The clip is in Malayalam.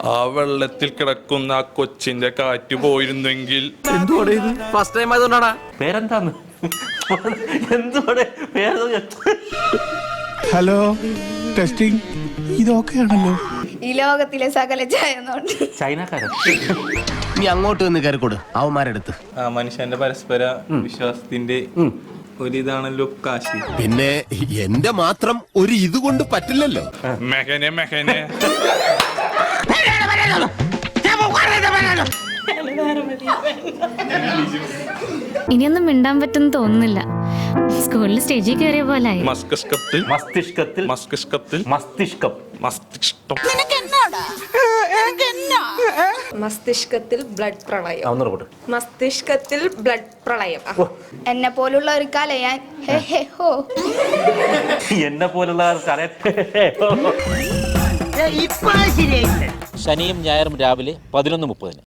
ആ വെള്ളത്തിൽ കിടക്കുന്ന ആ കൊച്ചിന്റെ കാറ്റ് പോയിരുന്നെങ്കിൽ. ഫസ്റ്റ് ടൈം ആയതുകൊണ്ടാണ്. പേരെന്താന്ന്? എന്തുവാടെ പേര്? Hello, testing. ഇതൊക്കെയാണല്ലോ ഈ ലോകത്തിലെ സകല ചായന്നുണ്ട്. ചൈനക്കാരൻ. നീ അങ്ങോട്ട് നിന്ന് കയറിക്കൊടു അവന്മാരെടുത്ത്. മനുഷ്യന്റെ പരസ്പര വിശ്വാസത്തിന്റെ ഒരിതാണല്ലോ കാശി. പിന്നെ എന്റെ മാത്രം ഒരു ഇത് കൊണ്ട് പറ്റില്ലല്ലോ. മെഹനെ മെഹനെ ഇനിയൊന്നും മിണ്ടാൻ പറ്റുമെന്ന് തോന്നുന്നില്ല. സ്കൂളിൽ സ്റ്റേജിൽ കയറിയ പോലെ മസ്തിഷ്കത്തിൽ മസ്തിഷ്കത്തിൽ മസ്തിഷ്കത്തിൽ മസ്തിഷ്കം മസ്തിഷ്കം മസ്തിഷ്കത്തിൽ ബ്ലഡ് പ്രളയം. ഒന്നുകൂടെ മസ്തിഷ്കത്തിൽ ബ്ലഡ് പ്രളയം. എന്നെ പോലുള്ള ഒരു കലയാൻ ഹേ ഹേ ഹോ. എന്നെ പോലുള്ള ശനിയും ഞായറും രാവിലെ 11:30.